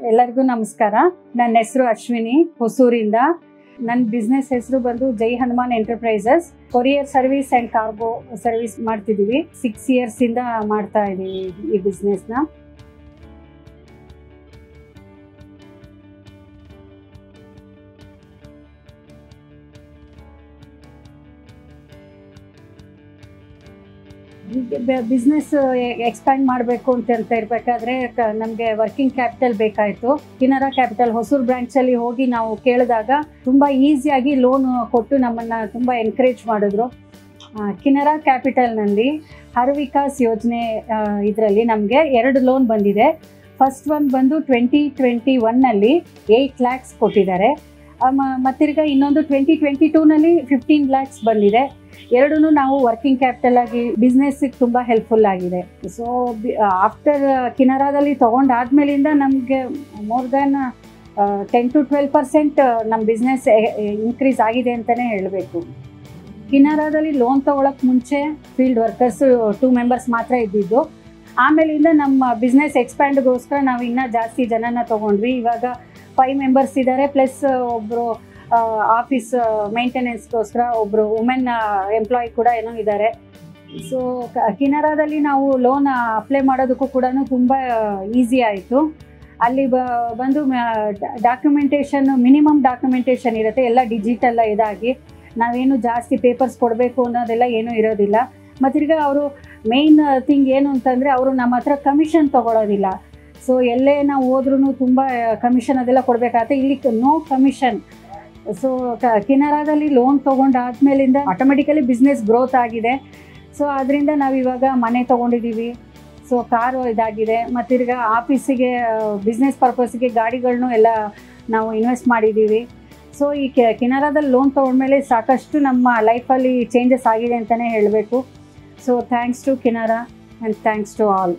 ಎಲ್ಲರಿಗೂ ನಮಸ್ಕಾರ. ನನ್ನ ಹೆಸರು ಅಶ್ವಿನಿ, ಹೊಸೂರಿಂದ. ನನ್ನ ಬಿಸ್ನೆಸ್ ಹೆಸರು ಬಂದು Jai Hanuman enterprises. Courier service and cargo service ಮಾಡ್ತಿದ್ದೀವಿ. 6 years ಇಂದ ಮಾಡ್ತಾ ಇದ್ದೀವಿ ಈ ಬಿಸ್ನೆಸ್ನ. ಬಿಸ್ನೆಸ್ ಎಕ್ಸ್ಪ್ಯಾಂಡ್ ಮಾಡಬೇಕು ಅಂತ ಇರಬೇಕಾದ್ರೆ ನಮಗೆ ವರ್ಕಿಂಗ್ ಕ್ಯಾಪಿಟಲ್ ಬೇಕಾಯಿತು. ಕಿನರಾ ಕ್ಯಾಪಿಟಲ್ ಹೊಸೂರು ಬ್ರಾಂಚಲ್ಲಿ ಹೋಗಿ ನಾವು ಕೇಳಿದಾಗ ತುಂಬ ಈಸಿಯಾಗಿ ಲೋನ್ ಕೊಟ್ಟು ನಮ್ಮನ್ನು ತುಂಬ ಎನ್ಕರೇಜ್ ಮಾಡಿದ್ರು. ಕಿನರಾ ಕ್ಯಾಪಿಟಲ್ನಲ್ಲಿ ಹರ್ ವಿಕಾಸ್ ಯೋಜನೆ ಇದರಲ್ಲಿ ನಮಗೆ 2 ಲೋನ್ ಬಂದಿದೆ. ಫಸ್ಟ್ ಒನ್ ಬಂದು 2021ನಲ್ಲಿ 8 lakhs ಕೊಟ್ಟಿದ್ದಾರೆ. ಮತ್ತಿರ್ಗ ಇನ್ನೊಂದು 2022ನಲ್ಲಿ 15 lakhs ಬಂದಿದೆ. ಎರಡೂ ನಾವು ವರ್ಕಿಂಗ್ ಕ್ಯಾಪಿಟಲ್ ಆಗಿ ಬಿಸ್ನೆಸ್ಸಿಗೆ ತುಂಬ ಹೆಲ್ಪ್ಫುಲ್ ಆಗಿದೆ. ಸೊ ಆಫ್ಟರ್ ಕಿನರಾದಲ್ಲಿ ತೊಗೊಂಡಾದ್ಮೇಲಿಂದ ನಮಗೆ ಮೋರ್ ದ್ಯಾನ್ 10 to 12% ನಮ್ಮ ಬಿಸ್ನೆಸ್ ಇನ್ಕ್ರೀಸ್ ಆಗಿದೆ ಅಂತಲೇ ಹೇಳಬೇಕು. ಕಿನರಾದಲ್ಲಿ ಲೋನ್ ತೊಗೊಳಕ್ಕೆ ಮುಂಚೆ ಫೀಲ್ಡ್ ವರ್ಕರ್ಸು 2 members ಮಾತ್ರ ಇದ್ದಿದ್ದು. ಆಮೇಲಿಂದ ನಮ್ಮ ಬಿಸ್ನೆಸ್ ಎಕ್ಸ್ಪ್ಯಾಂಡ್ಗೋಸ್ಕರ ನಾವು ಇನ್ನೂ ಜಾಸ್ತಿ ಜನನ ತೊಗೊಂಡ್ವಿ. ಇವಾಗ 5 members ಇದ್ದಾರೆ, ಪ್ಲಸ್ ಒಬ್ಬರು ಆಫೀಸ್ ಮೇಂಟೆನೆನ್ಸ್ಗೋಸ್ಕರ ಒಬ್ಬರು ವುಮೆನ್ ಎಂಪ್ಲಾಯಿ ಕೂಡ ಏನೋ ಇದ್ದಾರೆ. ಸೊ ಕಿನರಾದಲ್ಲಿ ನಾವು ಲೋನ್ ಅಪ್ಲೈ ಮಾಡೋದಕ್ಕೂ ಕೂಡ ತುಂಬ ಈಸಿ ಆಯಿತು. ಅಲ್ಲಿ ಬಂದು ಡಾಕ್ಯುಮೆಂಟೇಷನ್, ಮಿನಿಮಮ್ ಡಾಕ್ಯುಮೆಂಟೇಷನ್ ಇರುತ್ತೆ, ಎಲ್ಲ ಡಿಜಿಟಲ್ ಇದಾಗಿ ನಾವೇನು ಜಾಸ್ತಿ ಪೇಪರ್ಸ್ ಕೊಡಬೇಕು ಅನ್ನೋದೆಲ್ಲ ಏನೂ ಇರೋದಿಲ್ಲ. ಮತ್ತಿರ್ಗ ಅವರು ಮೇಯ್ನ್ ಥಿಂಗ್ ಏನು ಅಂತಂದರೆ ಅವರು ನಮ್ಮ ಹತ್ರ ಕಮಿಷನ್ ತೊಗೊಳೋದಿಲ್ಲ. ಸೊ ಎಲ್ಲೇ ನಾವು ಹೋದ್ರೂ ತುಂಬ ಕಮಿಷನ್ ಅದೆಲ್ಲ ಕೊಡಬೇಕಾಗುತ್ತೆ. ಇಲ್ಲಿ ನೋ ಕಮಿಷನ್. ಸೊ ಕಿನರಾದಲ್ಲಿ ಲೋನ್ ತೊಗೊಂಡಾದ್ಮೇಲಿಂದ ಆಟೋಮೆಟಿಕಲಿ ಬಿಸ್ನೆಸ್ ಗ್ರೋತ್ ಆಗಿದೆ. ಸೊ ಅದರಿಂದ ನಾವಿವಾಗ ಮನೆ ತೊಗೊಂಡಿದ್ದೀವಿ. ಸೊ ಕಾರು ಇದಾಗಿದೆ. ಮತ್ತಿರ್ಗ ಆಫೀಸಿಗೆ ಬಿಸ್ನೆಸ್ ಪರ್ಪಸ್ಸಿಗೆ ಗಾಡಿಗಳನ್ನೂ ಎಲ್ಲ ನಾವು ಇನ್ವೆಸ್ಟ್ ಮಾಡಿದ್ದೀವಿ. ಸೊ ಈ ಕಿನರಾದಲ್ಲಿ ಲೋನ್ ತೊಗೊಂಡ್ಮೇಲೆ ಸಾಕಷ್ಟು ನಮ್ಮ ಲೈಫಲ್ಲಿ ಚೇಂಜಸ್ ಆಗಿದೆ ಅಂತಲೇ ಹೇಳಬೇಕು. So thanks to Kinara and thanks to all.